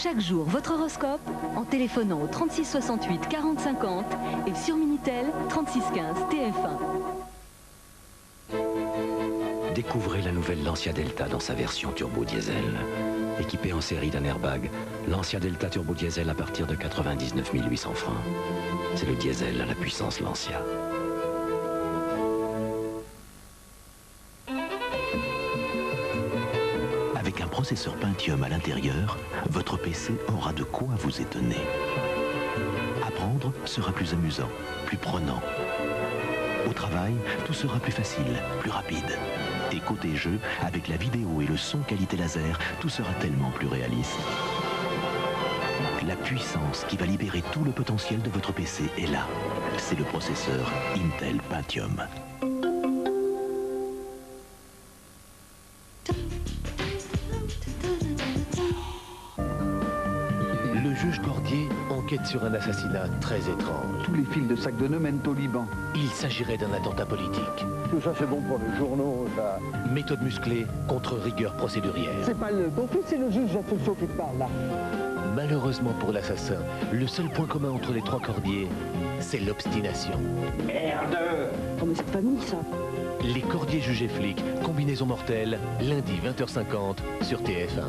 Chaque jour, votre horoscope en téléphonant au 36 68 40 50 et sur Minitel 36 15 TF1. Découvrez la nouvelle Lancia Delta dans sa version turbo diesel. Équipée en série d'un airbag, Lancia Delta turbo diesel à partir de 99 800 francs. C'est le diesel à la puissance Lancia. Avec un processeur Pentium à l'intérieur, votre PC aura de quoi vous étonner. Apprendre sera plus amusant, plus prenant. Au travail, tout sera plus facile, plus rapide. Et côté jeu, avec la vidéo et le son qualité laser, tout sera tellement plus réaliste. La puissance qui va libérer tout le potentiel de votre PC est là. C'est le processeur Intel Pentium. Le juge Cordier enquête sur un assassinat très étrange. Tous les fils de sac de nœuds mènent au Liban. Il s'agirait d'un attentat politique. Tout ça, c'est bon pour les journaux, ça. Méthode musclée contre rigueur procédurière. C'est pas ton fils, c'est le juge d'instruction qui te parle, là. Malheureusement pour l'assassin, le seul point commun entre les trois Cordiers, c'est l'obstination. Merde! Oh, mais c'est de famille, ça. Les Cordiers jugés flics, combinaison mortelle, lundi 20h50 sur TF1.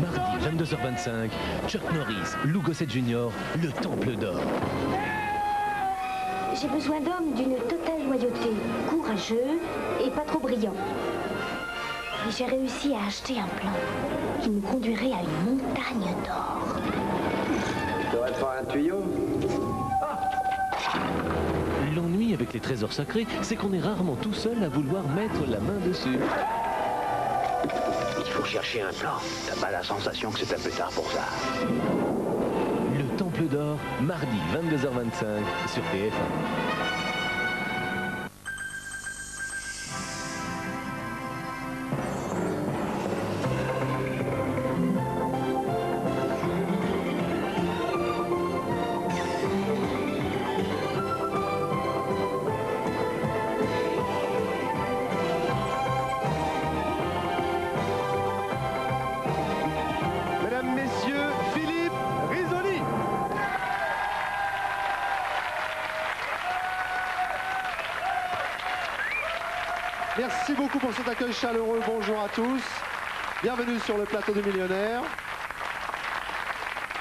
Mardi 22h25, Chuck Norris, Lou Gossett Jr., le Temple d'Or. J'ai besoin d'hommes d'une totale loyauté, courageux et pas trop brillants. Et j'ai réussi à acheter un plan qui nous conduirait à une montagne d'or. Tu devrais te faire un tuyau. L'ennui avec les trésors sacrés, c'est qu'on est rarement tout seul à vouloir mettre la main dessus. Il faut chercher un plan. T'as pas la sensation que c'est un peu tard pour ça. Le Temple d'Or, mardi 22h25 sur TF1. Merci beaucoup pour cet accueil chaleureux. Bonjour à tous. Bienvenue sur le plateau du Millionnaire.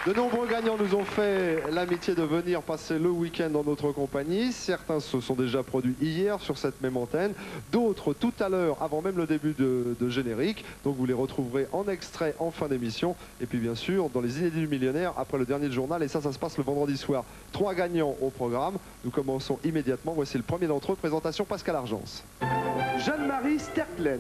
De nombreux gagnants nous ont fait l'amitié de venir passer le week-end dans notre compagnie. Certains se sont déjà produits hier sur cette même antenne. D'autres tout à l'heure, avant même le début de générique. Donc vous les retrouverez en extrait en fin d'émission. Et puis bien sûr, dans les inédits du Millionnaire, après le dernier journal. Et ça se passe le vendredi soir. 3 gagnants au programme. Nous commençons immédiatement. Voici le premier d'entre eux. Présentation Pascal Argence. Jeanne-Marie Sterklen.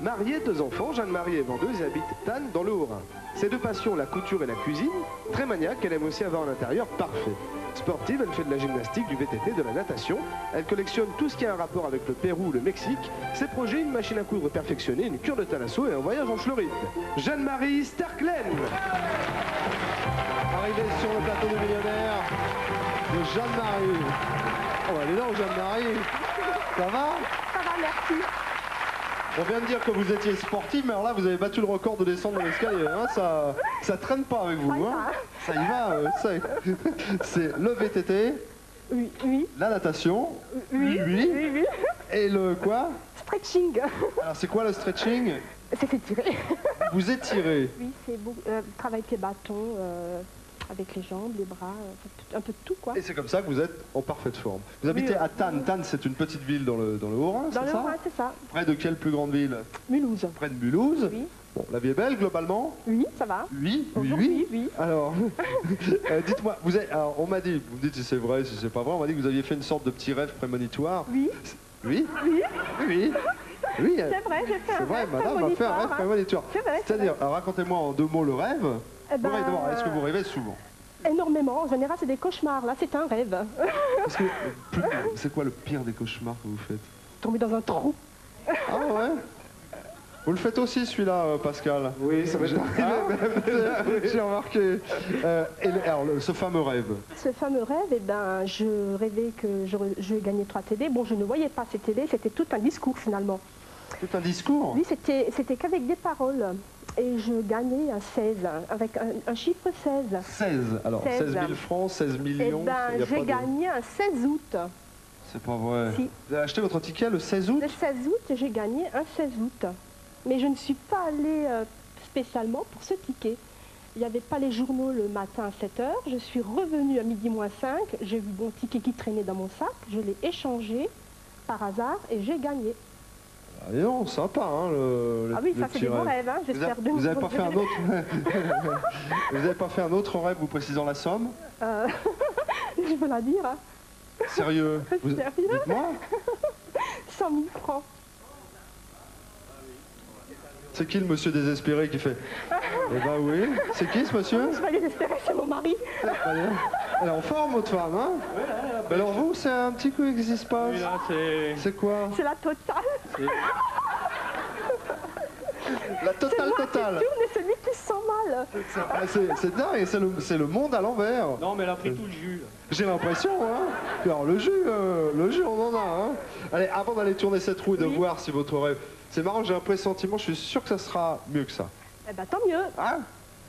Mariée, 2 enfants, Jeanne-Marie est vendeuse et habite Tannes dans le Haut-Rhin. Ses 2 passions, la couture et la cuisine. Très maniaque, elle aime aussi avoir un intérieur parfait. Sportive, elle fait de la gymnastique, du VTT, de la natation. Elle collectionne tout ce qui a un rapport avec le Pérou ou le Mexique. Ses projets, une machine à coudre perfectionnée, une cure de thalasso et un voyage en Floride. Jeanne-Marie Sterklen. Arrivée sur le plateau du Millionnaire de Jeanne-Marie. Oh, elle est là, Jeanne-Marie. Ça va? Ça va, merci. On vient de dire que vous étiez sportive, mais alors là, vous avez battu le record de descendre dans l'escalier. Hein, ça traîne pas avec vous. Hein. Ça y va. C'est le VTT. Oui, oui. La natation. Oui, oui, oui, oui. Et le quoi? Stretching. Alors, c'est quoi le stretching? C'est s'étirer. Vous étirez? Oui, c'est travail pied-bâton, avec les jambes, les bras, un peu de tout, quoi. Et c'est comme ça que vous êtes en parfaite forme. Vous habitez à Tannes. Tannes, c'est une petite ville dans le Haut-Rhin, c'est ça? Dans le Haut-Rhin, c'est ça. Près de quelle plus grande ville? Mulhouse. Près de Mulhouse. Oui. Bon, la vie est belle, globalement? Oui, ça va. Oui, oui, oui, oui. Alors, dites-moi, alors, on m'a dit, vous me dites si c'est vrai, si c'est pas vrai, on m'a dit que vous aviez fait une sorte de petit rêve prémonitoire. Oui. Oui? Oui. Oui. Oui. C'est vrai, j'ai fait un rêve prémonitoire. C'est vrai, madame m'a fait un rêve prémonitoire. C'est vrai. C'est-à-dire, racontez-moi en 2 mots le rêve. Eh ben, Est-ce que vous rêvez souvent? Énormément. En général, c'est des cauchemars. Là, c'est un rêve. C'est quoi le pire des cauchemars que vous faites? Tomber dans un trou. Ah ouais? Vous le faites aussi celui-là, Pascal? Oui, ça va être J'ai remarqué. Alors, ce fameux rêve. Ce fameux rêve, eh ben, je rêvais que je gagnais 3 télés. Bon, je ne voyais pas ces télés, c'était tout un discours finalement. Tout un discours? Oui, c'était qu'avec des paroles. Et je gagnais un 16, avec un chiffre 16. 16, alors 16 000 francs, 16 millions. Eh ben, j'ai gagné un 16 août. C'est pas vrai. Si. Vous avez acheté votre ticket le 16 août? Le 16 août, j'ai gagné un 16 août. Mais je ne suis pas allée spécialement pour ce ticket. Il n'y avait pas les journaux le matin à 7 h. Je suis revenue à midi moins 5. J'ai vu mon ticket qui traînait dans mon sac. Je l'ai échangé par hasard et j'ai gagné. Ah non, sympa, hein, ah oui, ça c'est des bons rêves, hein, j'espère. Vous n'avez pas fait un autre vous n'avez pas fait un autre rêve vous précisant la somme? Je peux la dire. Hein. Sérieux? Sérieux? Dites-moi. 100 000 francs. C'est qui le monsieur désespéré qui fait? Eh ben oui. C'est qui ce monsieur? Je vais désespérer, c'est mon mari. Elle est en forme, votre femme, hein? Mais alors vous, c'est un petit coup qui se passe? C'est quoi? C'est la totale. La totale. C'est celui qui se sent mal. C'est dingue, c'est le monde à l'envers. Non, mais elle a pris tout le jus. J'ai l'impression, hein. Alors le jus, on en a, hein. Allez, avant d'aller tourner cette roue et de voir si votre rêve... C'est marrant, j'ai un pressentiment, je suis sûr que ça sera mieux que ça. Eh ben tant mieux. Hein?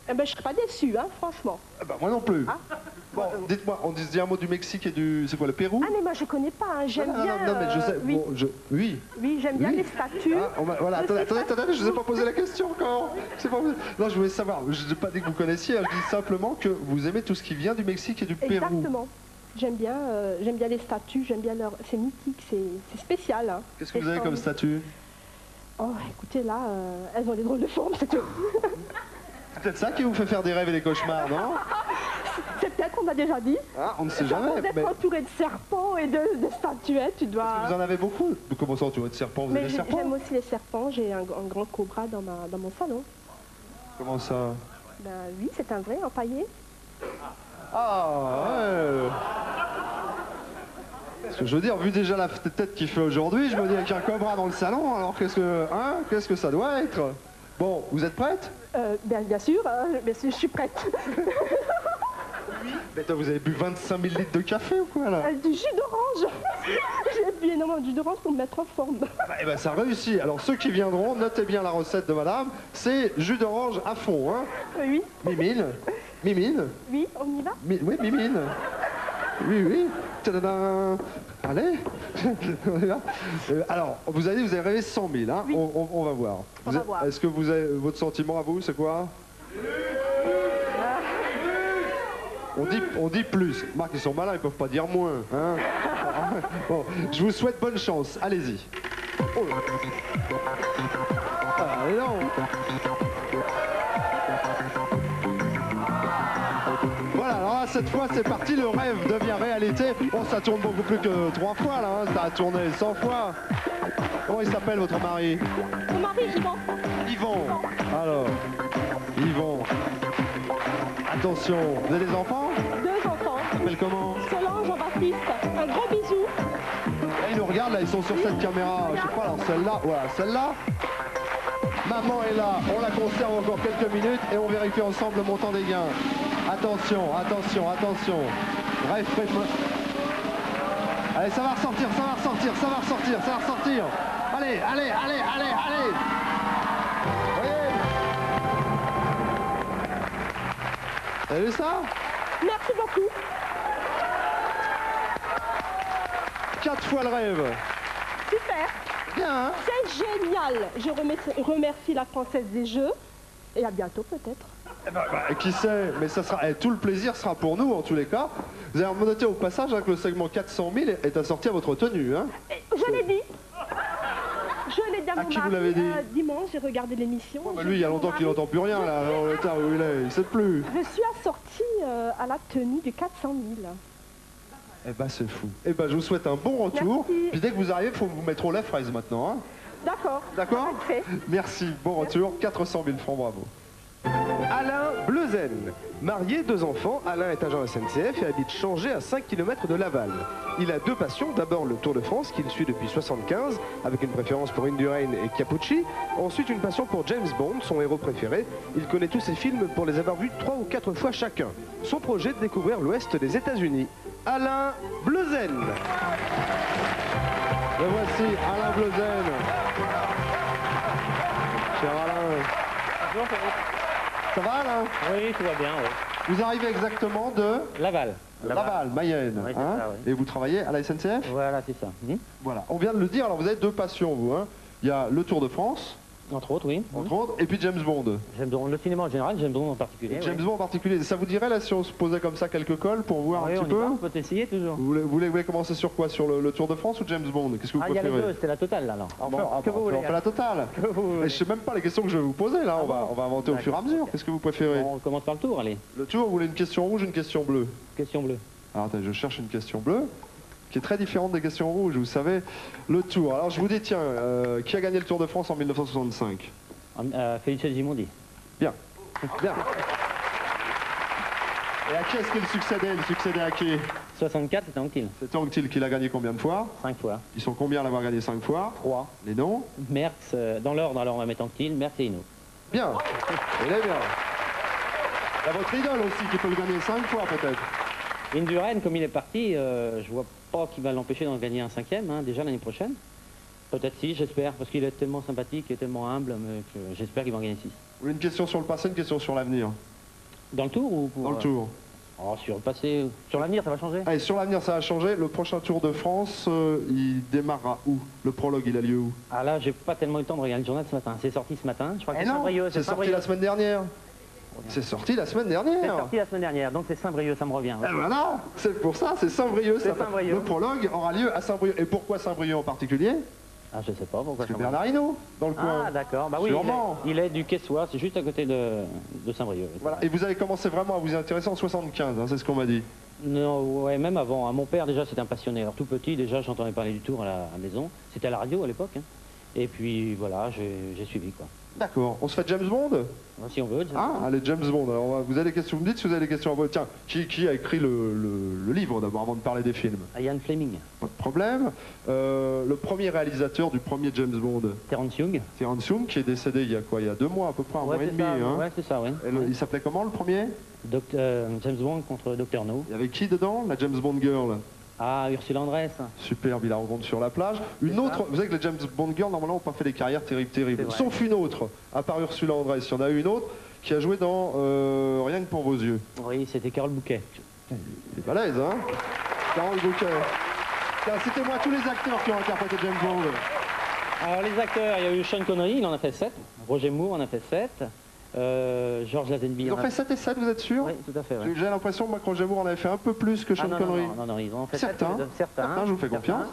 Eh ben je serais pas déçue, hein, franchement. Eh ben moi non plus. Hein? Bon, dites-moi, on dit un mot du Mexique et du... C'est quoi, le Pérou? Ah mais moi je connais pas, hein. J'aime bien... Non, mais je sais... oui. Bon, oui. Oui, j'aime bien les statues. Ah, voilà, attendez, je ne vous ai pas posé la question encore. Non, je voulais savoir, je n'ai pas dit que vous connaissiez, je dis simplement que vous aimez tout ce qui vient du Mexique et du Pérou. Exactement. J'aime bien les statues, j'aime bien leur... C'est mythique, c'est spécial. Hein. Qu'est-ce que vous avez comme statue? Oh, écoutez, là, elles ont des drôles de formes, c'est tout. C'est peut-être ça qui vous fait faire des rêves et des cauchemars, non? C'est peut-être, on a déjà dit. Ah, on ne sait jamais. D'être entouré de serpents et de statuettes, tu dois... Parce que vous en avez beaucoup. Comment ça, entouré de serpents? Vous avez des serpents? J'aime aussi les serpents, j'ai un grand cobra dans mon salon. Comment ça? Ben oui, c'est un vrai, empaillé. Ah, ouais. Ce que je veux dire, vu déjà la tête qu'il fait aujourd'hui, je me dis avec un cobra dans le salon, alors qu'est-ce que ça doit être? Bon, vous êtes prête? Bien sûr, je suis prête. Mais toi, vous avez bu 25 000 litres de café ou quoi là? Du jus d'orange. J'ai bu énormément de jus d'orange pour me mettre en forme. Eh ben ça réussit. Alors ceux qui viendront, notez bien la recette de madame, c'est jus d'orange à fond, hein? Oui. Mimine? Oui, on y va? Oui, Mimine. Oui. Tadadam. Allez. Alors, vous avez rêvé 100 000, hein? Oui. On va voir. On va voir. Est-ce que vous avez votre sentiment à vous, c'est quoi? On dit plus. Marc, ils sont malins, ils peuvent pas dire moins. Hein. Bon, je vous souhaite bonne chance. Allez-y. Oh. Allez, non. Voilà, alors là, cette fois, c'est parti. Le rêve devient réalité. Bon, ça tourne beaucoup plus que 3 fois, là. Hein. Ça a tourné 100 fois. Comment il s'appelle, votre mari? Mon mari, Yvan. Yvan. Alors, Yvan. Attention, vous avez des enfants? 2 enfants. Ils s'appellent comment? Solange, Jean-Baptiste. Un gros bisou. Là, ils nous regardent, là, ils sont sur cette caméra. Je sais pas, alors celle-là, voilà, celle-là. Maman est là, on la conserve encore quelques minutes et on vérifie ensemble le montant des gains. Attention. Bref. Allez, ça va ressortir. Allez. Vous avez vu ça? Merci beaucoup. 4 fois le rêve. Super. Bien, hein? C'est génial. Je remercie la Française des Jeux. Et à bientôt peut-être. Qui sait, mais ça sera, tout le plaisir sera pour nous en tous les cas. Vous avez noté au passage hein, que le segment 400 000 est assorti à votre tenue. Hein. Je l'ai dit. Je l'ai dit à mon qui mari, vous l'avez dit? Dimanche, j'ai regardé l'émission. Lui, il y a longtemps qu'il n'entend plus rien là, dans le temps où il est, il sait plus. Je suis assortie à la tenue du 400 000. Eh ben c'est fou. Eh ben je vous souhaite un bon retour. Merci. Puis dès que vous arrivez, il faut vous mettre au lait fraise maintenant. Hein. D'accord. Merci, bon retour, 400 000 francs, bravo. Alain Bleuzen. Marié, 2 enfants, Alain est agent SNCF et habite Changé à 5 km de Laval. Il a 2 passions, d'abord le Tour de France qu'il suit depuis 1975, avec une préférence pour Indurain et Capucci. Ensuite une passion pour James Bond, son héros préféré. Il connaît tous ses films pour les avoir vus 3 ou 4 fois chacun. Son projet de découvrir l'ouest des États-Unis. Alain Bleuzen. Le voici, Alain Bleuzen. Cher Alain. Ça va, là? Oui, tout va bien, oui. Vous arrivez exactement de Laval. Laval, Mayenne. Oui, c'est hein, ça, oui. Et vous travaillez à la SNCF? Voilà, c'est ça. Voilà. On vient de le dire, alors vous avez deux passions, vous. Hein. Il y a le Tour de France. Entre autres, oui. Entre autres, et puis James Bond. James Bond, le cinéma en général, James Bond en particulier. James Bond en particulier. Ça vous dirait, là, si on se posait comme ça quelques cols pour voir un petit peu? On peut essayer toujours. Vous voulez commencer sur quoi? Sur le Tour de France ou James Bond? Qu'est-ce que vous il y a préférez? les deux, c'était la totale, là, alors. On fait la totale. Je sais même pas les questions que je vais vous poser, là. On va inventer au fur et à mesure. Qu'est-ce que vous préférez? On commence par le tour, allez. Le tour, vous voulez une question rouge ou une question bleue? Question bleue. Alors, attendez, je cherche une question bleue, qui est très différente des questions rouges, vous savez. Le tour. Alors, je vous dis, tiens, qui a gagné le Tour de France en 1965? Felice Gimondi. Bien. Bien. Et à qui est-ce qu'il succédait? Il succédait à qui? 64, c'était Anquetil. C'est Anquetil qui l'a gagné combien de fois? 5 fois. Ils sont combien à l'avoir gagné 5 fois? 3. Les noms? Merckx, dans l'ordre, alors on va mettre Anquetil, Merckx et Hinault. Bien. Il est bien. Il y a votre idole aussi qui peut le gagner 5 fois peut-être. Indurain, comme il est parti, je vois pas qu'il va l'empêcher d'en gagner un 5e, hein, déjà l'année prochaine. Peut-être si, j'espère, parce qu'il est tellement sympathique et tellement humble, mais j'espère qu'il va en gagner 6. Vous voulez une question sur le passé, une question sur l'avenir? Dans le tour ou pour... Dans le tour. Oh, sur le passé, sur l'avenir, ça va changer? Allez, sur l'avenir, ça va changer. Le prochain Tour de France, il démarrera où? Le prologue, il a lieu où? Ah là, j'ai pas tellement eu le temps de regarder le journal ce matin. C'est sorti ce matin, je crois que c'est Saint-Brieuc. C'est sorti la semaine dernière. C'est sorti la semaine dernière. C'est sorti la semaine dernière, donc c'est Saint-Brieuc, ça me revient. Ouais. Et voilà, c'est pour ça, c'est Saint-Brieuc. Le prologue aura lieu à Saint-Brieuc. Et pourquoi Saint-Brieuc en particulier? Ah, je sais pas pourquoi. Parce que Bernard Hinault, dans le coin. Ah, d'accord. Bah oui, il est du Quessoir, c'est juste à côté de Saint-Brieuc. Voilà. Et vous avez commencé vraiment à vous intéresser en 75, hein, c'est ce qu'on m'a dit. Non, ouais, même avant. Mon père, déjà, c'était un passionné. Alors, tout petit, déjà, j'entendais parler du Tour à la maison. C'était à la radio à l'époque. Hein. Et puis, voilà, j'ai suivi, quoi. D'accord. On se fait James Bond? Si on veut. Allez, James Bond. Alors, vous avez des questions, vous me dites si vous avez des questions. Tiens, qui a écrit le livre d'abord, avant de parler des films? Ian Fleming. Pas de problème. Le premier réalisateur du premier James Bond? Terence Young. Terence Young, qui est décédé il y a quoi? Il y a 2 mois à peu près, un mois et demi. Hein. Ouais, c'est ça, oui. Il s'appelait comment le premier? James Bond contre Dr No. Il y avait qui dedans? La James Bond Girl. Ah, Ursula Andress. Superbe, il la rencontre sur la plage. Une autre, vous savez que les James Bond Girls, normalement, n'ont pas fait des carrières terribles. Sauf une autre, à part Ursula Andress. Il y en a une autre qui a joué dans Rien que pour vos yeux. Oui, c'était Carole Bouquet. Il est balèze, hein? Carole Bouquet. Citez-moi tous les acteurs qui ont interprété James Bond. Alors, les acteurs, il y a eu Sean Connery, il en a fait 7. Roger Moore en a fait 7. George Lazenby. Ils ont fait 7 et 7, vous êtes sûr? Oui, tout à fait. Ouais. J'ai l'impression, moi, que Roger Moore en avait fait un peu plus que Sean Connery. Non, ils ont fait certains, je vous fais confiance.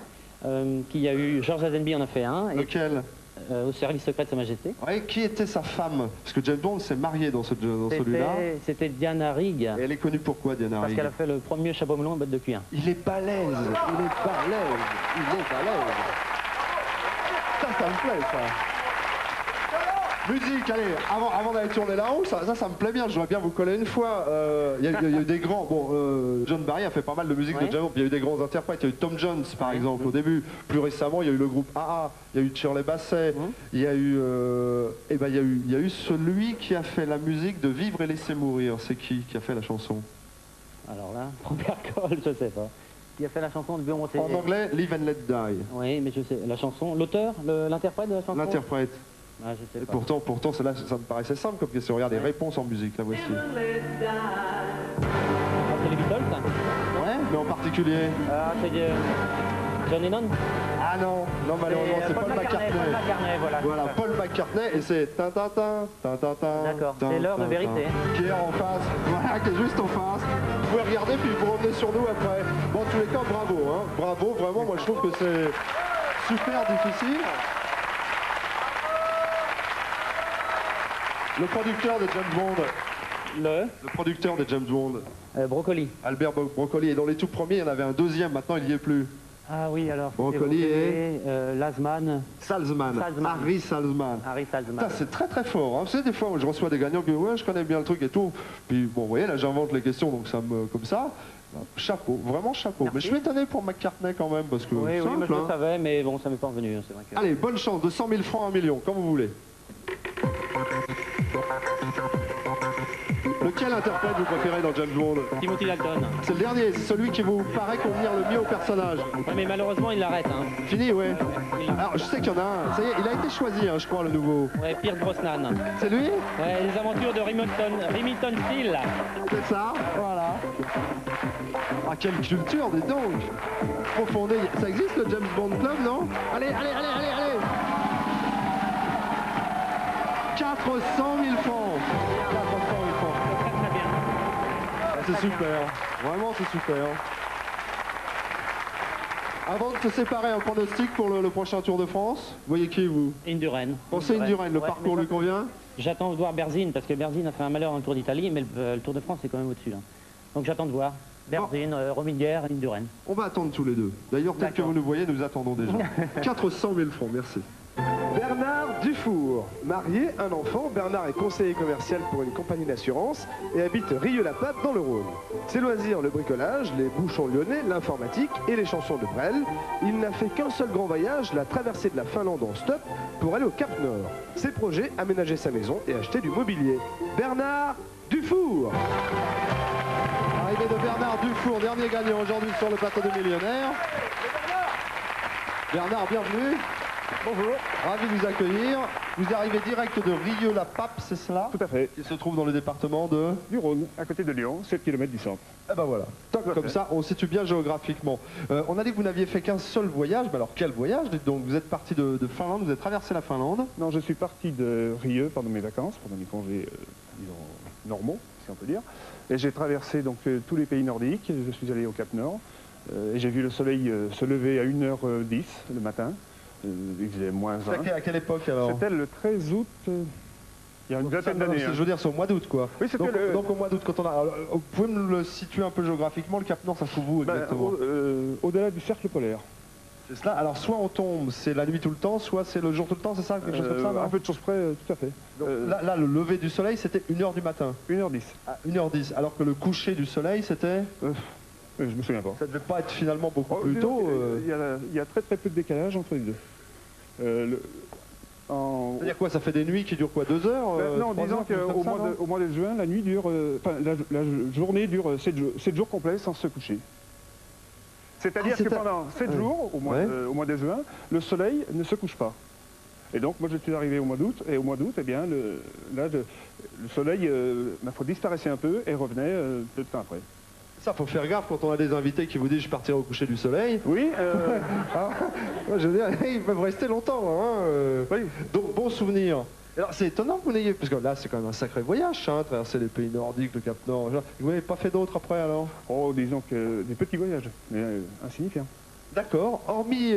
Qui a eu George Lazenby en a fait un. Lequel? Au service secret de Sa Majesté. Oui, qui était sa femme? Parce que James Bond s'est marié dans celui-là. C'était Diana Rigg. Et elle est connue pourquoi, Diana Rigg? Parce qu'elle a fait le premier chapeau melon et botte de cuir. Il est balèze, il est balèze, il est balèze. Ça me plaît, ça. Musique, allez, avant d'aller tourner là-haut, ça me plaît bien, je voudrais bien vous coller une fois. Il y a eu des grands, John Barry a fait pas mal de musique de James Bond, il y a eu des grands interprètes, il y a eu Tom Jones par exemple au début. Plus récemment, il y a eu le groupe AA, il y a eu Shirley Bassey, il y a eu, il y a eu celui qui a fait la musique de Vivre et laisser mourir. C'est qui a fait la chanson? Alors là, Robert Cole, je sais pas. Qui a fait la chanson de Beyond Monté. En anglais, Live and Let Die. Oui, mais je sais, la chanson, l'auteur, l'interprète de la chanson? L'interprète. Ah, je sais pas. Pourtant celle-là, ça me paraissait simple comme question. Regarde, les réponses en musique, la voici. C'est les Beatles, ça? Ouais, mais en particulier. C'est John Lennon? Ah non, malheureusement, c'est Paul McCartney. Voilà, Paul McCartney, et c'est D'accord, c'est l'heure de vérité. Qui est en face, voilà, qui est juste en face. Vous pouvez regarder, puis vous revenez sur nous après. Bon, en tous les cas, bravo, hein. Bravo, vraiment, moi je trouve que c'est super difficile. Le producteur de James Bond. Le producteur de James Bond. Brocoli. Albert Brocoli. Et dans les tout premiers, il y en avait un deuxième, maintenant il n'y est plus. Ah oui, alors. Brocoli et Salzman. Harry Salzman. C'est très très fort. Hein. Vous savez, des fois, je reçois des gagnants qui disent ouais, je connais bien le truc et tout. Puis bon, vous voyez, là j'invente les questions, donc ça me. Comme ça. Chapeau, vraiment chapeau. Merci. Mais je suis étonné pour McCartney quand même, parce que. Oui, simple, mais je le savais, mais bon, ça m'est pas revenu. C'est vrai que... Allez, bonne chance, de 100 000 francs à 1 million, comme vous voulez. Le Lequel interprète vous préférez dans James Bond? Timothy Dalton. C'est le dernier, c'est celui qui vous paraît convenir le mieux au personnage. Ouais, mais malheureusement, il l'arrête. Hein. Fini, ouais. Alors, je sais qu'il y en a un. Ça y est, il a été choisi, hein, je crois, le nouveau. Ouais, Pierce Brosnan. C'est lui? Ouais, les aventures de Remington Steele. C'est ça? Voilà. Ah, quelle culture, dis donc. Profondé. Ça existe le James Bond Club, non? Allez, allez, allez, allez, allez. 400 000 francs. 400 000 francs. Très bien. Ah, c'est super. Vraiment, c'est super. Avant de se séparer, un pronostic pour le prochain Tour de France. Vous voyez qui, vous? Indurain. Pensez Indurain, le parcours lui convient? J'attends de voir Berzine, parce que Berzine a fait un malheur dans le Tour d'Italie, mais le Tour de France est quand même au-dessus. Là. Donc j'attends de voir. Berzine, Rominger, Indurain. On va attendre tous les deux. D'ailleurs, tel que vous nous voyez, nous attendons déjà. 400 000 francs, merci. Bernard Dufour. Marié, un enfant, Bernard est conseiller commercial pour une compagnie d'assurance et habite Rieux-la-Pape dans le Rhône. Ses loisirs, le bricolage, les bouchons lyonnais, l'informatique et les chansons de Brel. Il n'a fait qu'un seul grand voyage, la traversée de la Finlande en stop pour aller au Cap Nord. Ses projets, aménager sa maison et acheter du mobilier. Bernard Dufour. Arrivée de Bernard Dufour, dernier gagnant aujourd'hui sur le plateau des millionnaires. Bernard, bienvenue. Bonjour. Ravi de vous accueillir. Vous arrivez direct de Rieux-la-Pape, c'est cela? Tout à fait. Qui se trouve dans le département du Rhône, à côté de Lyon, 7 km du centre. Eh ben voilà, comme ça on situe bien géographiquement. On a dit que vous n'aviez fait qu'un seul voyage, mais alors quel voyage? Dites donc, vous êtes parti de Finlande, vous avez traversé la Finlande? Non, je suis parti de Rieux pendant mes vacances, pendant mes congés disons, normaux, si on peut dire. Et j'ai traversé donc tous les pays nordiques, je suis allé au Cap Nord, et j'ai vu le soleil se lever à 1h10 le matin. Il faisait moins 20. C'était à quelle époque alors? C'était le 13 août, il y a une vingtaine d'années. Je veux dire, c'est au mois d'août quoi. Oui, c'était donc au mois d'août, quand on a... Alors, vous pouvez me le situer un peu géographiquement, le Cap Nord, ça se trouve où exactement? Au-delà du cercle polaire. C'est cela. Alors soit on tombe, c'est la nuit tout le temps, soit c'est le jour tout le temps, c'est ça? Quelque chose comme ça, non? Un peu de choses près, tout à fait. Donc, là, le lever du soleil, c'était 1h du matin. 1h10. Ah, 1h10, alors que le coucher du soleil, c'était... je me souviens pas. Ça devait pas être finalement beaucoup plus tôt. Il y a très peu de décalage entre les deux. C'est-à-dire quoi? Ça fait des nuits qui durent quoi? 2 heures? Non, disons qu'au mois de juin, la nuit dure, la journée dure 7 jours complets sans se coucher. C'est-à-dire que pendant 7 jours, au mois de juin, le soleil ne se couche pas. Et donc, moi, je suis arrivé au mois d'août, et au mois d'août, eh bien, le soleil, ma foi, disparaissait un peu et revenait peu de temps après. Ça, faut faire gaffe quand on a des invités qui vous disent je partirai au coucher du soleil. Oui. Je veux dire, ils peuvent rester longtemps. Hein, oui. Donc, bon souvenir. Alors, c'est étonnant que vous n'ayez... Parce que là, c'est quand même un sacré voyage, hein, traverser les pays nordiques, le Cap Nord. Vous n'avez pas fait d'autres après, alors? Oh, disons que des petits voyages, mais insignifiants. D'accord. Hormis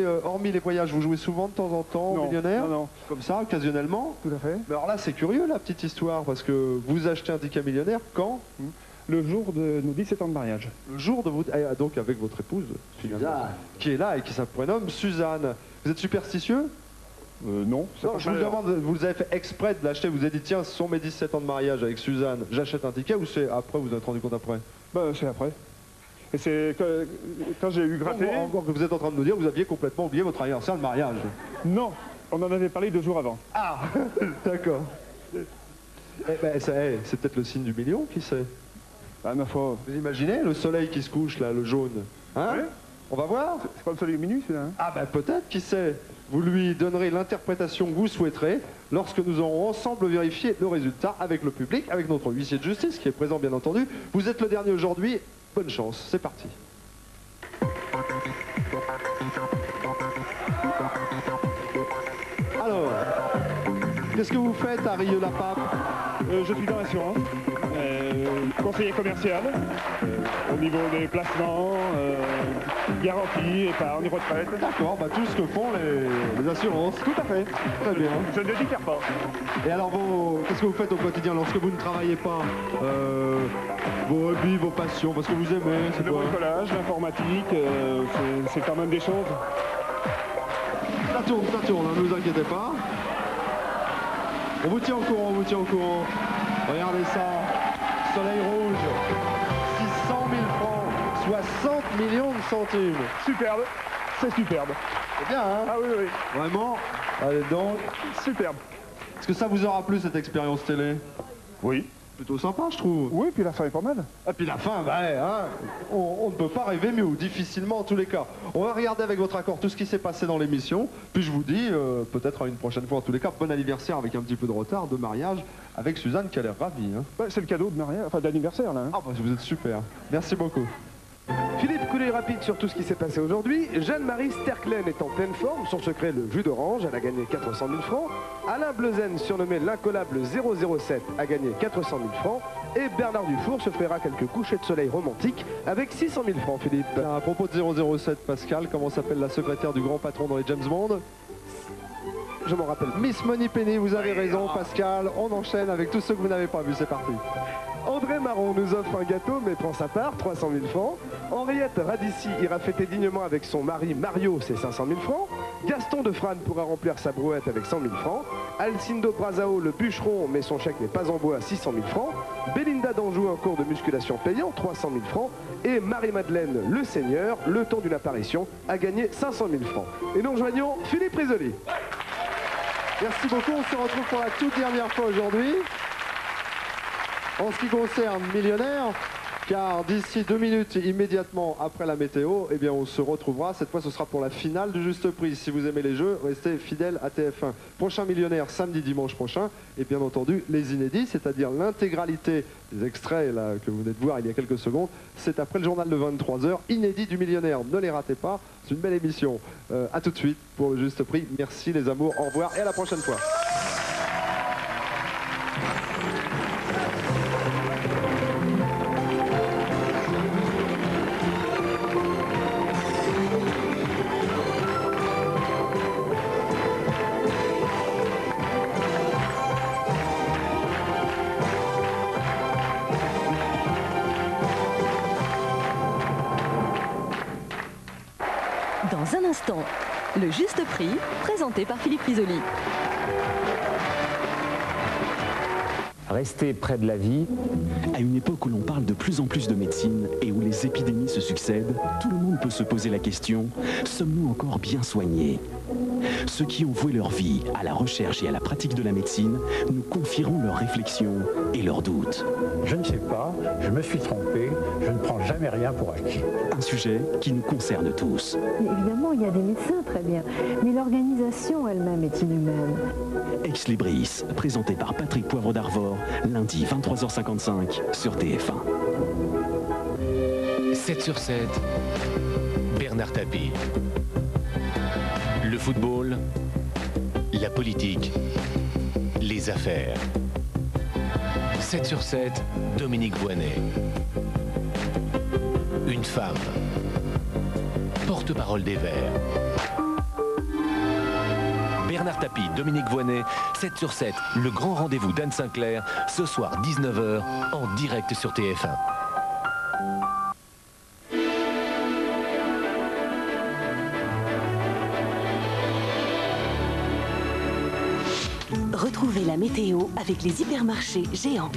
les voyages, vous jouez souvent de temps en temps au millionnaire? Non. Comme ça, occasionnellement? Tout à fait. Mais alors là, c'est curieux, la petite histoire, parce que vous achetez un ticket millionnaire quand? Le jour de nos 17 ans de mariage. Le jour de vous... donc avec votre épouse, finalement, qui est là et qui se prénomme Suzanne. Vous êtes superstitieux? Non. Non, je vous demande, vous avez fait exprès de l'acheter, vous avez dit tiens, ce sont mes 17 ans de mariage avec Suzanne, j'achète un ticket, ou c'est après, vous vous êtes rendu compte après? C'est après. Et c'est quand j'ai eu gratté... Encore que vous êtes en train de nous dire, vous aviez complètement oublié votre anniversaire de mariage. Non, on en avait parlé 2 jours avant. Ah, d'accord. C'est peut-être le signe du million, qui sait? Ah, ma foi. Vous imaginez le soleil qui se couche là, le jaune, hein? Oui. On va voir. C'est pas le soleil au minuit, celui-là, hein? Ah ben peut-être, qui sait. Vous lui donnerez l'interprétation que vous souhaiterez lorsque nous aurons ensemble vérifié le résultat avec le public, avec notre huissier de justice qui est présent bien entendu. Vous êtes le dernier aujourd'hui, bonne chance, c'est parti. Alors, qu'est-ce que vous faites à Rieux-la-Pape? Je suis dans l'assurance, conseiller commercial, au niveau des placements, garantie, épargne, retraite. D'accord, tout ce que font les assurances. Tout à fait. Très bien. Je ne diffère pas. Et alors, qu'est-ce que vous faites au quotidien lorsque vous ne travaillez pas? Vos hobbies, vos passions, parce que vous aimez, c'est quoi? Le bricolage, l'informatique, c'est quand même des choses. Ça tourne, hein, ne vous inquiétez pas. On vous tient au courant, on vous tient au courant. Regardez ça, soleil rouge, 600 000 francs, 60 millions de centimes. Superbe, c'est superbe. C'est bien, hein? Ah oui. Vraiment? Allez donc. Superbe. Est-ce que ça vous aura plu cette expérience télé? Oui. Plutôt sympa, je trouve. Oui, puis la fin est pas mal. Et puis la fin, bah, hein, on ne peut pas rêver mieux, ou difficilement en tous les cas. On va regarder avec votre accord tout ce qui s'est passé dans l'émission, puis je vous dis, peut-être à une prochaine fois en tous les cas, bon anniversaire avec un petit peu de retard, de mariage, avec Suzanne qui a l'air ravie. Hein. Bah, c'est le cadeau de mariage, enfin d'anniversaire là. Hein. Ah bah vous êtes super. Merci beaucoup. Philippe, coup d'œil rapide sur tout ce qui s'est passé aujourd'hui. Jeanne-Marie Sterklen est en pleine forme. Son secret, le jus d'orange. Elle a gagné 400 000 francs. Alain Bleuzen, surnommé l'incollable 007, a gagné 400 000 francs. Et Bernard Dufour se fera quelques couchers de soleil romantiques avec 600 000 francs, Philippe. À propos de 007, Pascal, comment s'appelle la secrétaire du grand patron dans les James Bond? Je m'en rappelle. Miss Moneypenny, vous avez raison, Pascal. On enchaîne avec tous ceux que vous n'avez pas vus. C'est parti. André Marron nous offre un gâteau, mais prend sa part, 300 000 francs. Henriette Radici ira fêter dignement avec son mari Mario, c'est 500 000 francs. Gaston Defrane pourra remplir sa brouette avec 100 000 francs. Alcindo Brazao, le bûcheron, mais son chèque n'est pas en bois, 600 000 francs. Belinda d'Anjou, un cours de musculation payant, 300 000 francs. Et Marie-Madeleine, le seigneur, le temps d'une apparition, a gagné 500 000 francs. Et nous rejoignons Philippe Risoli. Merci beaucoup, on se retrouve pour la toute dernière fois aujourd'hui. En ce qui concerne Millionnaire, car d'ici 2 minutes immédiatement après la météo, eh bien on se retrouvera. Cette fois ce sera pour la finale du Juste Prix. Si vous aimez les jeux, restez fidèles à TF1. Prochain Millionnaire samedi, dimanche prochain. Et bien entendu les inédits, c'est-à-dire l'intégralité des extraits là, que vous venez de voir il y a quelques secondes. C'est après le journal de 23h, inédit du Millionnaire. Ne les ratez pas, c'est une belle émission. A tout de suite pour le Juste Prix. Merci les amours, au revoir et à la prochaine fois. Dans un instant, le Juste Prix, présenté par Philippe Risoli. Rester près de la vie. À une époque où l'on parle de plus en plus de médecine et où les épidémies se succèdent, tout le monde peut se poser la question, sommes-nous encore bien soignés? Ceux qui ont voué leur vie à la recherche et à la pratique de la médecine nous confieront leurs réflexions et leurs doutes. Je ne sais pas, je me suis trompé, je ne prends jamais rien pour acquis. Un sujet qui nous concerne tous. Évidemment, il y a des médecins, très bien, mais l'organisation elle-même est inhumaine. Ex Libris, présenté par Patrick Poivre d'Arvor, lundi 23h55 sur TF1. 7 sur 7, Bernard Tapie. Le football, la politique, les affaires. 7 sur 7, Dominique Voynet. Une femme, porte-parole des Verts. Bernard Tapie, Dominique Voynet, 7 sur 7, le grand rendez-vous d'Anne Sinclair, ce soir 19h, en direct sur TF1. Retrouvez la météo avec les hypermarchés géants.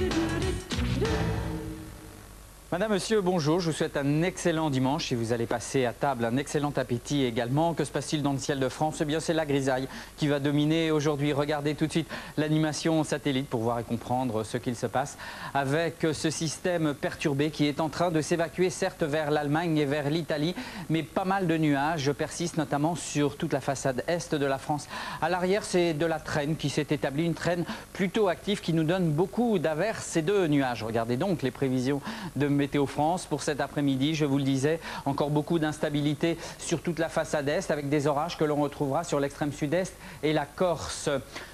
Madame, monsieur, bonjour. Je vous souhaite un excellent dimanche. Si vous allez passer à table, un excellent appétit également. Que se passe-t-il dans le ciel de France? Eh bien, c'est la grisaille qui va dominer aujourd'hui. Regardez tout de suite l'animation satellite pour voir et comprendre ce qu'il se passe avec ce système perturbé qui est en train de s'évacuer, certes vers l'Allemagne et vers l'Italie, mais pas mal de nuages persistent, notamment sur toute la façade est de la France. À l'arrière, c'est de la traîne qui s'est établie, une traîne plutôt active qui nous donne beaucoup d'averses et de nuages. Regardez donc les prévisions de Météo France pour cet après-midi. Je vous le disais, encore beaucoup d'instabilité sur toute la façade est avec des orages que l'on retrouvera sur l'extrême sud-est et la Corse.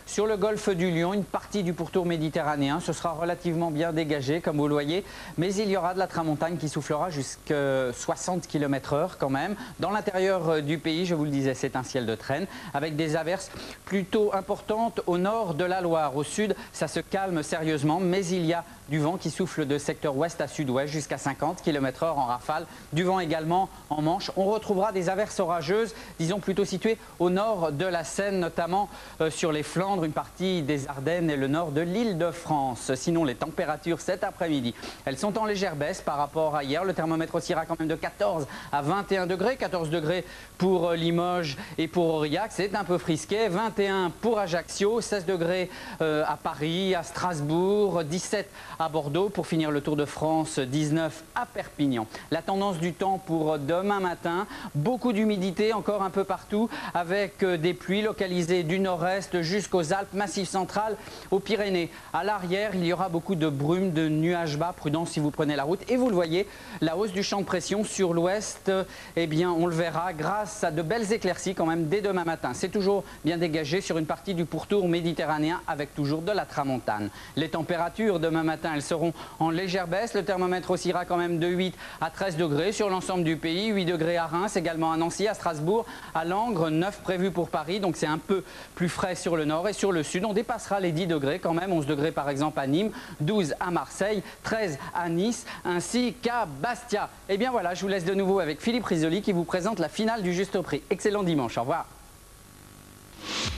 Sur le golfe du Lion, une partie du pourtour méditerranéen, ce sera relativement bien dégagé comme vous le voyez, mais il y aura de la tramontane qui soufflera jusqu'à 60 km/h quand même. Dans l'intérieur du pays, je vous le disais, c'est un ciel de traîne avec des averses plutôt importantes au nord de la Loire. Au sud, ça se calme sérieusement, mais il y a du vent qui souffle de secteur ouest à sud-ouest jusqu'à 50 km/h en rafale. Du vent également en Manche. On retrouvera des averses orageuses, disons plutôt situées au nord de la Seine, notamment sur les flancs Flandre, une partie des Ardennes et le nord de l'Île-de-France. Sinon, les températures cet après-midi, elles sont en légère baisse par rapport à hier. Le thermomètre oscillera quand même de 14 à 21 degrés. 14 degrés pour Limoges et pour Aurillac, c'est un peu frisquet. 21 pour Ajaccio, 16 degrés à Paris, à Strasbourg, 17 à Bordeaux. Pour finir le Tour de France, 19 à Perpignan. La tendance du temps pour demain matin, beaucoup d'humidité encore un peu partout, avec des pluies localisées du nord-est jusqu'aux Alpes, Massif central, aux Pyrénées. À l'arrière, il y aura beaucoup de brume, de nuages bas. Prudence si vous prenez la route. Et vous le voyez, la hausse du champ de pression sur l'ouest, eh bien, on le verra grâce à de belles éclaircies quand même dès demain matin. C'est toujours bien dégagé sur une partie du pourtour méditerranéen avec toujours de la tramontane. Les températures demain matin, elles seront en légère baisse. Le thermomètre oscillera quand même de 8 à 13 degrés sur l'ensemble du pays. 8 degrés à Reims, également à Nancy, à Strasbourg, à Langres, 9 prévus pour Paris. Donc c'est un peu plus frais sur le nord et sur le sud. On dépassera les 10 degrés quand même. 11 degrés par exemple à Nîmes, 12 à Marseille, 13 à Nice, ainsi qu'à Bastia. Et bien voilà, je vous laisse de nouveau avec Philippe Risoli qui vous présente la finale du Juste Prix. Excellent dimanche, au revoir.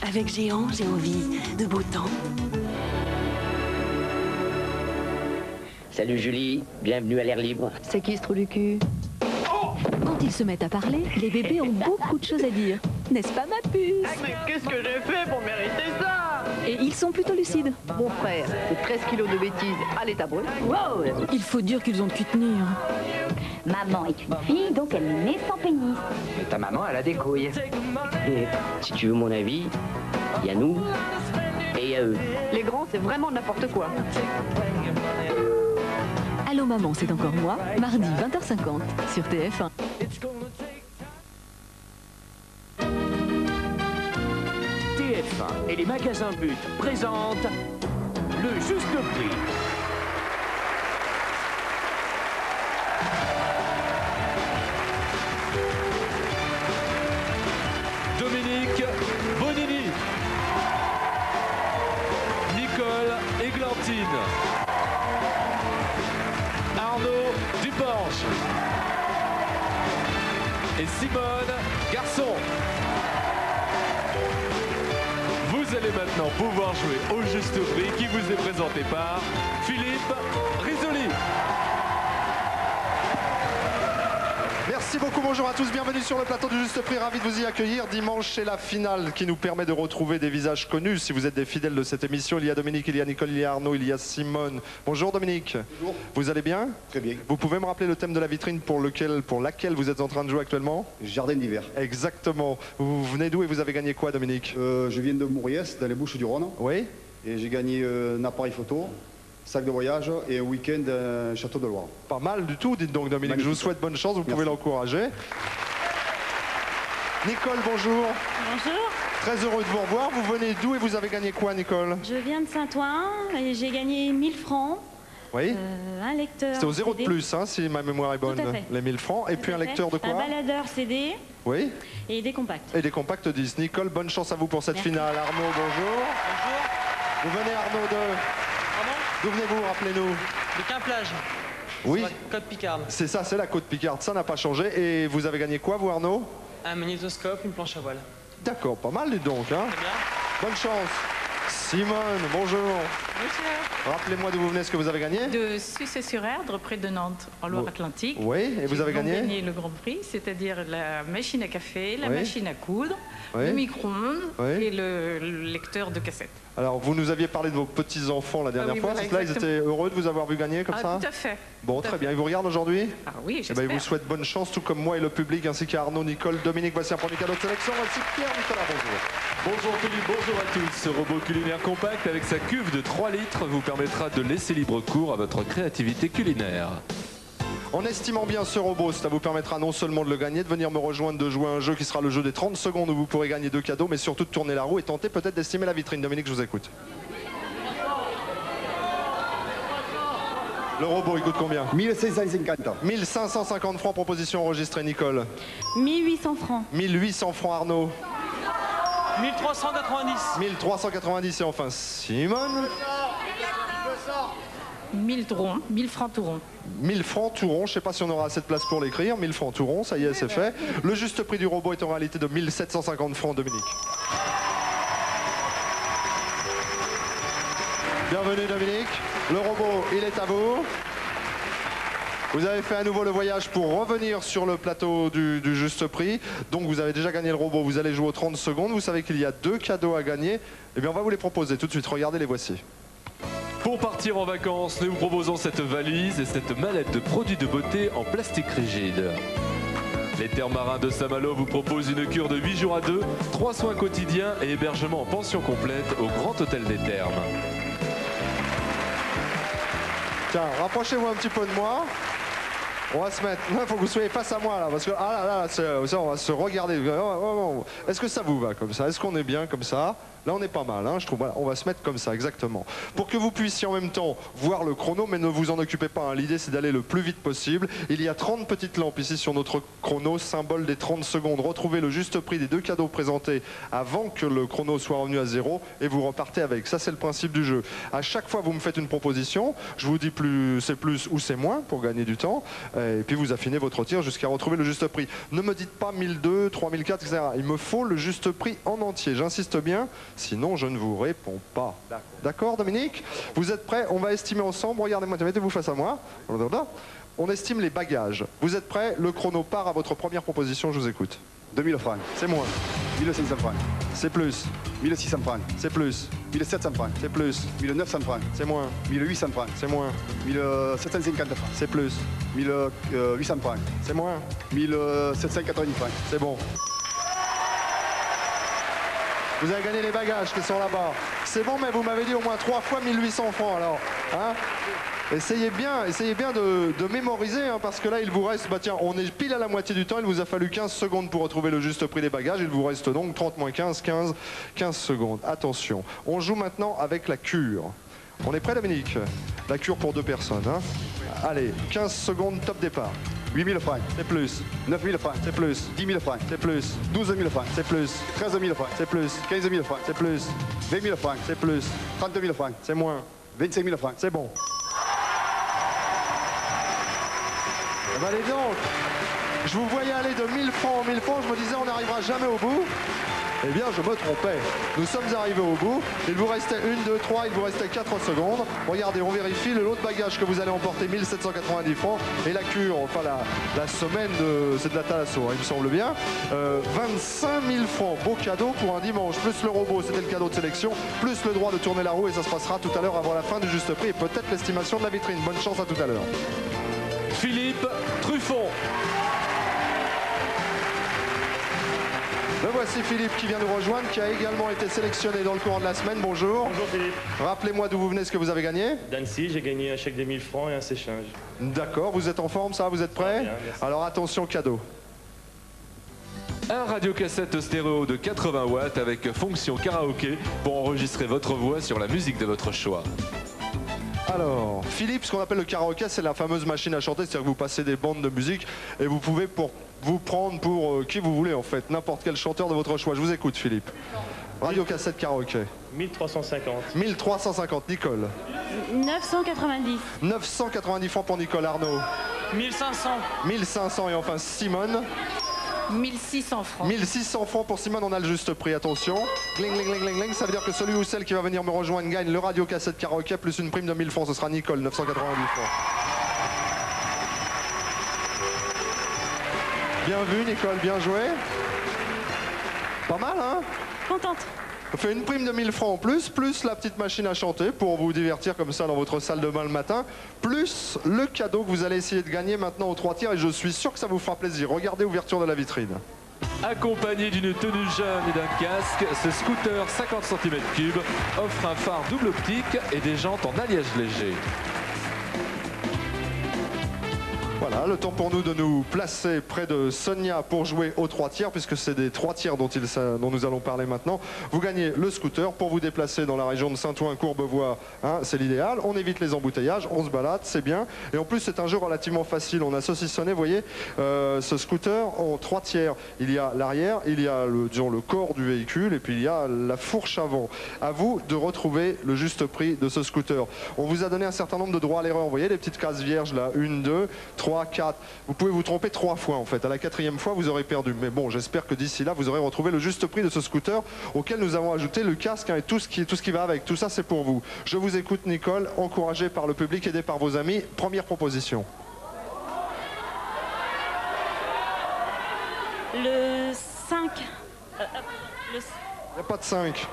Avec Géant, j'ai envie de beau temps. Salut Julie, bienvenue à l'air libre. C'est qui ce trou du cul? Quand ils se mettent à parler, les bébés ont beaucoup de choses à dire. N'est-ce pas ma puce? Mais qu'est-ce que j'ai fait pour mériter ça? Et ils sont plutôt lucides. Mon frère, c'est 13 kilos de bêtises à l'état brut. Wow. Il faut dire qu'ils ont de qui tenir. Maman est une fille, donc elle est née sans pénis. Mais ta maman, elle a des couilles. Et si tu veux mon avis, il y a nous et il y a eux. Les grands, c'est vraiment n'importe quoi. Allô maman, c'est encore moi, mardi 20h50 sur TF1. TF1 et les magasins But présentent le Juste Prix. Dominique Bonini, Nicole Églantine, Arnaud Duporche et Simone Garçon. Vous allez maintenant pouvoir jouer au Juste Prix qui vous est présenté par Philippe Risoli. Merci beaucoup, bonjour à tous, bienvenue sur le plateau du Juste Prix, ravi de vous y accueillir. Dimanche, c'est la finale qui nous permet de retrouver des visages connus. Si vous êtes des fidèles de cette émission, il y a Dominique, il y a Nicole, il y a Arnaud, il y a Simone. Bonjour Dominique. Bonjour. Vous allez bien? Très bien. Vous pouvez me rappeler le thème de la vitrine pour laquelle vous êtes en train de jouer actuellement? Jardin d'hiver. Exactement. Vous venez d'où et vous avez gagné quoi Dominique? Je viens de Mouriès, dans les Bouches-du-Rhône. Oui. Et j'ai gagné un appareil photo, sac de voyage et un week-end à Château de Loire. Pas mal du tout, dites donc Dominique. Magnifique. Je vous souhaite bonne chance, vous pouvez l'encourager. Nicole, bonjour. Bonjour. Très heureux de vous revoir. Vous venez d'où et vous avez gagné quoi, Nicole? Je viens de Saint-Ouen et j'ai gagné 1000 francs. Oui. Un lecteur. C'était au 0 CD. de plus, hein, si ma mémoire est bonne. Les 1000 francs. Et puis un lecteur de quoi? Un baladeur CD. Oui. Et des compacts. Et des compacts 10. Nicole, bonne chance à vous pour cette finale. Arnaud, bonjour. Bonjour. Vous venez, Arnaud, d'où venez-vous, rappelez-nous? De Quimplage. Oui. Sur la côte Picarde. C'est ça, c'est la côte Picarde. Ça n'a pas changé. Et vous avez gagné quoi, vous, Arnaud? Un magnétoscope, une planche à voile. D'accord, pas mal, donc. Hein. Très bien. Bonne chance. Simone, bonjour. Bonjour. Rappelez-moi d'où vous venez, ce que vous avez gagné? De Sucé-sur-Erdre, près de Nantes, en Loire-Atlantique. Oui, et vous avez gagné? J'ai gagné le Grand Prix, c'est-à-dire la machine à café, la machine à coudre, le micro-ondes et le lecteur de cassettes. Alors, vous nous aviez parlé de vos petits-enfants la dernière fois. Voilà, Là, ils étaient heureux de vous avoir vu gagner comme ça? Tout à fait. Bon, très bien. Ils vous regardent aujourd'hui? Ah oui, j'espère. Ils vous souhaitent bonne chance, tout comme moi et le public, ainsi qu'à Arnaud, Nicole, Dominique. Voici un premier cadeau de sélection. Voici Pierre-Nicolas, bonjour. Bonjour Philippe, bonjour à tous. Ce robot culinaire compact avec sa cuve de 3 litres vous permettra de laisser libre cours à votre créativité culinaire. En estimant bien ce robot, ça vous permettra non seulement de le gagner, de venir me rejoindre, de jouer à un jeu qui sera le jeu des 30 secondes où vous pourrez gagner 2 cadeaux, mais surtout de tourner la roue et tenter peut-être d'estimer la vitrine. Dominique, je vous écoute. Le robot, il coûte combien? 1550. 1550 francs, proposition enregistrée, Nicole. 1800 francs. 1800 francs, Arnaud. 1390. 1390 et enfin Simone. 1000 tourons, 1000 francs tourons. 1000 francs tout rond, je ne sais pas si on aura assez de place pour l'écrire, 1000 francs tout rond, ça y est, c'est fait. Le juste prix du robot est en réalité de 1750 francs, Dominique. Bienvenue Dominique. Le robot, il est à vous. Vous avez fait à nouveau le voyage pour revenir sur le plateau du juste prix. Donc vous avez déjà gagné le robot, vous allez jouer aux 30 secondes. Vous savez qu'il y a 2 cadeaux à gagner. Eh bien on va vous les proposer tout de suite. Regardez, les voici. Pour partir en vacances, nous vous proposons cette valise et cette mallette de produits de beauté en plastique rigide. Les Terres Marins de Saint-Malo vous proposent une cure de 8 jours à 2, 3 soins quotidiens et hébergement en pension complète au Grand Hôtel des Thermes. Tiens, rapprochez-vous un petit peu de moi. On va se mettre... Il faut que vous soyez face à moi là, parce que on va se regarder. Est-ce que ça vous va comme ça? Est-ce qu'on est bien comme ça? Là, on est pas mal, hein, je trouve. Voilà, on va se mettre comme ça, exactement. Pour que vous puissiez en même temps voir le chrono, mais ne vous en occupez pas. Hein. L'idée, c'est d'aller le plus vite possible. Il y a 30 petites lampes ici sur notre chrono, symbole des 30 secondes. Retrouvez le juste prix des 2 cadeaux présentés avant que le chrono soit revenu à 0 et vous repartez avec. Ça, c'est le principe du jeu. À chaque fois, vous me faites une proposition. Je vous dis c'est plus ou c'est moins pour gagner du temps. Et puis, vous affinez votre tir jusqu'à retrouver le juste prix. Ne me dites pas 1002, 3004, etc. Il me faut le juste prix en entier. J'insiste bien. Sinon, je ne vous réponds pas. D'accord, Dominique? Vous êtes prêts? On va estimer ensemble. Regardez-moi, mettez-vous face à moi. On estime les bagages. Vous êtes prêts? Le chrono part à votre première proposition. Je vous écoute. 2000 francs. C'est moins. 1500 francs. C'est plus. 1600 francs. C'est plus. 1700 francs. C'est plus. 1900 francs. C'est moins. 1800 francs. C'est moins. 1750 francs. C'est plus. 1800 francs. C'est moins. 1790 francs. C'est bon. Vous avez gagné les bagages qui sont là-bas. C'est bon, mais vous m'avez dit au moins 3 fois 1800 francs, alors. Hein? Essayez bien de mémoriser, hein, parce que là, il vous reste... Bah tiens, on est pile à la moitié du temps. Il vous a fallu 15 secondes pour retrouver le juste prix des bagages. Il vous reste donc 30 moins 15 secondes. Attention, on joue maintenant avec la cure. On est prêt, Dominique? La cure pour 2 personnes. Hein? Allez, 15 secondes, top départ. 8000 francs. C'est plus. 9000 francs. C'est plus. 10 000 francs. C'est plus. 12 000 francs. C'est plus. 13 000 francs. C'est plus. 15 000 francs. C'est plus. 20 000 francs. C'est plus. 30 000 francs. C'est moins. 25 000 francs. C'est bon. Eh ben, allez donc. Je vous voyais aller de 1000 francs en 1000 francs. Je me disais, on n'arrivera jamais au bout. Eh bien, je me trompais. Nous sommes arrivés au bout. Il vous restait 1, 2, 3, il vous restait 4 secondes. Regardez, on vérifie. L'autre bagage que vous allez emporter, 1790 francs. Et la cure, enfin la semaine, c'est de la thalasso, hein, il me semble bien. 25 000 francs. Beau cadeau pour un dimanche. Plus le robot, c'était le cadeau de sélection. Plus le droit de tourner la roue. Et ça se passera tout à l'heure avant la fin du juste prix. Et peut-être l'estimation de la vitrine. Bonne chance, à tout à l'heure. Philippe Truffon. Le voici Philippe qui vient nous rejoindre, qui a également été sélectionné dans le courant de la semaine. Bonjour. Bonjour Philippe. Rappelez-moi d'où vous venez, ce que vous avez gagné. D'Annecy, j'ai gagné un chèque de 1000 francs et un séchage. D'accord, vous êtes en forme, ça? Vous êtes prêts? Bien, merci. Alors attention, cadeau. Un radiocassette stéréo de 80 watts avec fonction karaoké pour enregistrer votre voix sur la musique de votre choix. Alors, Philippe, ce qu'on appelle le karaoké, c'est la fameuse machine à chanter, c'est-à-dire que vous passez des bandes de musique et vous pouvez vous prendre pour qui vous voulez en fait, n'importe quel chanteur de votre choix. Je vous écoute, Philippe. Radiocassette karaoké. 1350. 1350, Nicole. 990. 990 francs pour Nicole. Arnaud. 1500. 1500 et enfin Simone. 1600 francs. 1600 francs pour Simone, on a le juste prix, attention. Gling, gling, gling, gling, gling. Ça veut dire que celui ou celle qui va venir me rejoindre gagne le radiocassette karaoké plus une prime de 1000 francs. Ce sera Nicole, 990 francs. Bien vu, Nicole, bien joué. Pas mal, hein? Contente. On fait une prime de 1000 francs en plus, plus la petite machine à chanter pour vous divertir comme ça dans votre salle de bain le matin, plus le cadeau que vous allez essayer de gagner maintenant aux 3 tiers et je suis sûr que ça vous fera plaisir. Regardez ouverture de la vitrine. Accompagné d'une tenue jaune et d'un casque, ce scooter 50 cm3 offre un phare double optique et des jantes en alliage léger. Voilà, le temps pour nous de nous placer près de Sonia pour jouer aux 3 tiers, puisque c'est des 3 tiers dont nous allons parler maintenant. Vous gagnez le scooter pour vous déplacer dans la région de Saint-Ouen, Courbevoie, hein, c'est l'idéal. On évite les embouteillages, on se balade, c'est bien. Et en plus, c'est un jeu relativement facile. On a saucissonné, vous voyez, ce scooter en 3 tiers. Il y a l'arrière, il y a le corps du véhicule, et puis il y a la fourche avant. À vous de retrouver le juste prix de ce scooter. On vous a donné un certain nombre de droits à l'erreur. Vous voyez les petites cases vierges là, 1, 2, 3, 3, 4. Vous pouvez vous tromper 3 fois en fait. À la 4e fois, vous aurez perdu. Mais bon, j'espère que d'ici là, vous aurez retrouvé le juste prix de ce scooter auquel nous avons ajouté le casque et tout ce qui va avec. Tout ça, c'est pour vous. Je vous écoute, Nicole, encouragée par le public, aidée par vos amis. Première proposition. Le 5. Il n'y a pas de 5.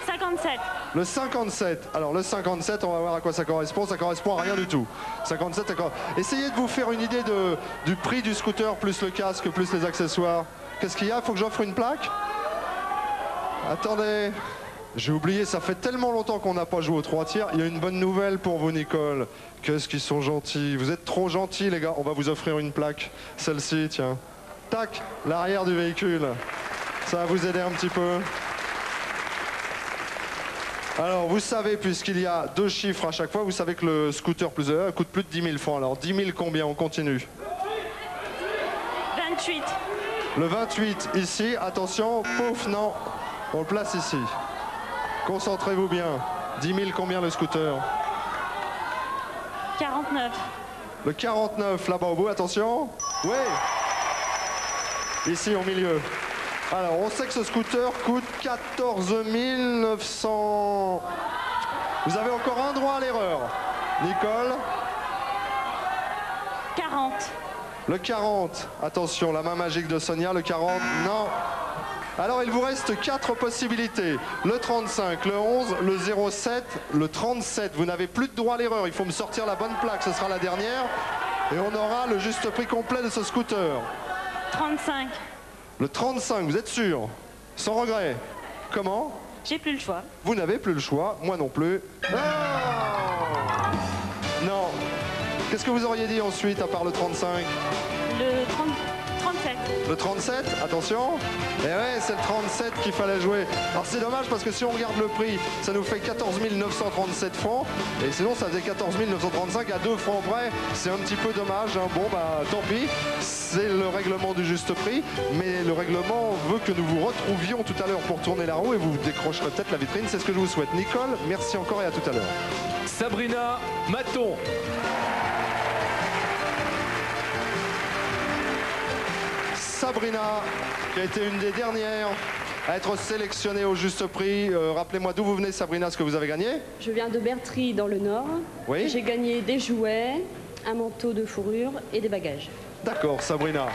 57. Le 57. Alors le 57, on va voir à quoi ça correspond. Ça correspond à rien du tout. 57, d'accord. Essayez de vous faire une idée du prix du scooter, plus le casque, plus les accessoires. Qu'est-ce qu'il y a? Il faut que j'offre une plaque? Attendez. J'ai oublié, ça fait tellement longtemps qu'on n'a pas joué au 3 tiers. Il y a une bonne nouvelle pour vous, Nicole. Qu'est-ce qu'ils sont gentils. Vous êtes trop gentils, les gars. On va vous offrir une plaque. Celle-ci, tiens. Tac, l'arrière du véhicule. Ça va vous aider un petit peu. Alors, vous savez, puisqu'il y a 2 chiffres à chaque fois, vous savez que le scooter plus E coûte plus de 10 000 francs. Alors, 10 000 combien? On continue. 28. Le 28, ici. Attention, pouf, non. On le place ici. Concentrez-vous bien. 10 000 combien le scooter? 49. Le 49, là-bas au bout, attention. Oui. Ici, au milieu. Alors, on sait que ce scooter coûte 14 900. Vous avez encore un droit à l'erreur. Nicole? 40. Le 40. Attention, la main magique de Sonia. Le 40, non. Alors, il vous reste 4 possibilités. Le 35, le 11, le 07, le 37. Vous n'avez plus de droit à l'erreur. Il faut me sortir la bonne plaque. Ce sera la dernière. Et on aura le juste prix complet de ce scooter. 35. Le 35, vous êtes sûr? Sans regret? Comment? J'ai plus le choix. Vous n'avez plus le choix, moi non plus. Non, non. Qu'est-ce que vous auriez dit ensuite à part le 35? Le 37. Le 37, attention. Et ouais, c'est le 37 qu'il fallait jouer. Alors c'est dommage parce que si on regarde le prix, ça nous fait 14 937 francs. Et sinon, ça faisait 14 935 à 2 francs près. C'est un petit peu dommage. Hein. Bon, bah tant pis. C'est le règlement du juste prix. Mais le règlement veut que nous vous retrouvions tout à l'heure pour tourner la roue et vous décrocherez peut-être la vitrine. C'est ce que je vous souhaite. Nicole, merci encore et à tout à l'heure. Sabrina Maton. Sabrina, qui a été une des dernières à être sélectionnée au juste prix. Rappelez-moi d'où vous venez, Sabrina, ce que vous avez gagné? Je viens de Bertry, dans le Nord. Oui. J'ai gagné des jouets, un manteau de fourrure et des bagages. D'accord, Sabrina.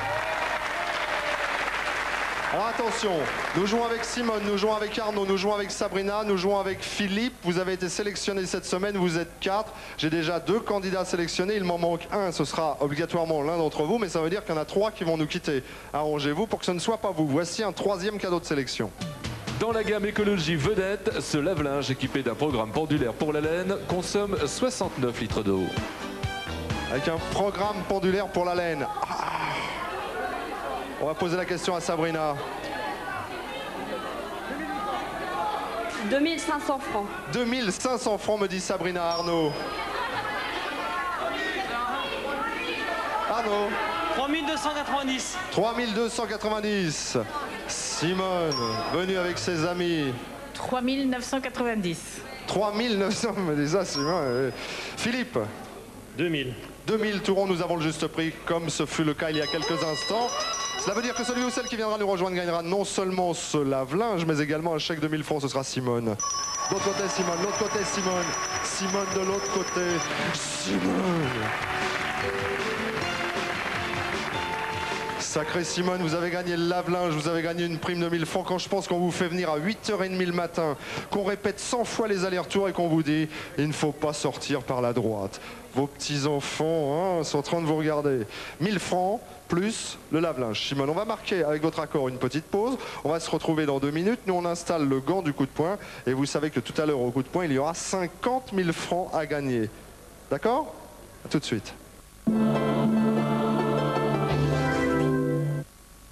Alors attention, nous jouons avec Simone, nous jouons avec Arnaud, nous jouons avec Sabrina, nous jouons avec Philippe. Vous avez été sélectionné cette semaine, vous êtes 4. J'ai déjà 2 candidats sélectionnés, il m'en manque un, ce sera obligatoirement l'un d'entre vous, mais ça veut dire qu'il y en a 3 qui vont nous quitter. Arrangez-vous pour que ce ne soit pas vous. Voici un 3e cadeau de sélection. Dans la gamme écologie vedette, ce lave-linge équipé d'un programme pendulaire pour la laine consomme 69 litres d'eau. Avec un programme pendulaire pour la laine. On va poser la question à Sabrina. 2500 francs. 2500 francs, me dit Sabrina. Arnaud. Arnaud. 3290. 3290. Simone, venue avec ses amis. 3990. 3900, me dit ça, Simone. Philippe. 2000. 2000 tourons, nous avons le juste prix, comme ce fut le cas il y a quelques instants. Cela veut dire que celui ou celle qui viendra nous rejoindre gagnera non seulement ce lave-linge, mais également un chèque de 1000 francs. Ce sera Simone. De l'autre côté, Simone. De l'autre côté, Simone. Simone de l'autre côté. Simone. Sacré Simone, vous avez gagné le lave-linge, vous avez gagné une prime de 1000 francs. Quand je pense qu'on vous fait venir à 8h30 le matin, qu'on répète 100 fois les allers-retours et qu'on vous dit « il ne faut pas sortir par la droite ». Vos petits-enfants sont en train de vous regarder. 1000 francs plus le lave-linge. Simone, on va marquer avec votre accord une petite pause. On va se retrouver dans 2 minutes. Nous, on installe le gant du coup de poing. Et vous savez que tout à l'heure, au coup de poing, il y aura 50 000 francs à gagner. D'accord? À tout de suite.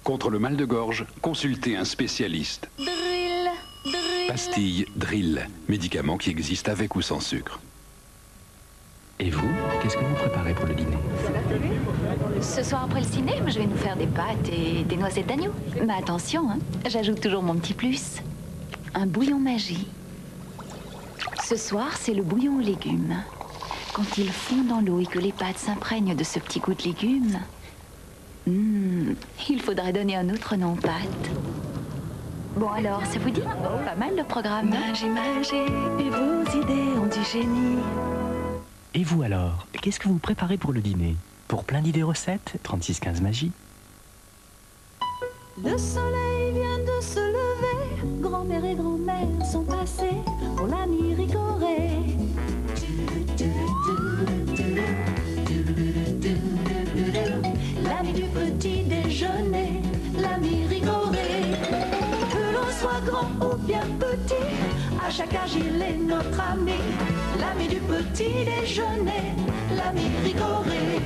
Contre le mal de gorge, consultez un spécialiste. Drill, drill. Pastille Drill, médicament qui existe avec ou sans sucre. Et vous, qu'est-ce que vous préparez pour le dîner? Ce soir après le ciné, je vais nous faire des pâtes et des noisettes d'agneau. Mais attention, hein, j'ajoute toujours mon petit plus. Un bouillon magie. Ce soir, c'est le bouillon aux légumes. Quand ils fondent dans l'eau et que les pâtes s'imprègnent de ce petit goût de légumes, il faudrait donner un autre nom aux pâtes. Bon alors, ça vous dit? Pas mal le programme. Manger, manger, et vos idées ont du génie. Et vous alors, qu'est-ce que vous préparez pour le dîner? Pour plein d'idées recettes, 3615 Magie. Le soleil vient de se lever, grand-mère et grand-mère sont passés pour l'ami Rigoré. L'ami du petit déjeuner, l'ami Rigoré. Que l'on soit grand ou bien petit, à chaque âge il est notre ami. L'ami du petit déjeuner, l'ami Rigoré.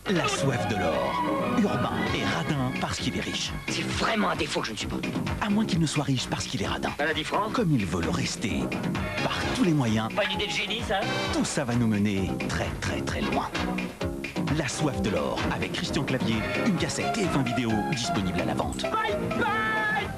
La soif de l'or. Urbain et radin parce qu'il est riche. C'est vraiment un défaut que je ne suis pas. À moins qu'il ne soit riche parce qu'il est radin. Elle a dit franc. Comme il veut le rester. Par tous les moyens. Pas une idée de génie, ça? Tout ça va nous mener très très très loin. La soif de l'or avec Christian Clavier, une cassette TF1 vidéo disponible à la vente. Bye bye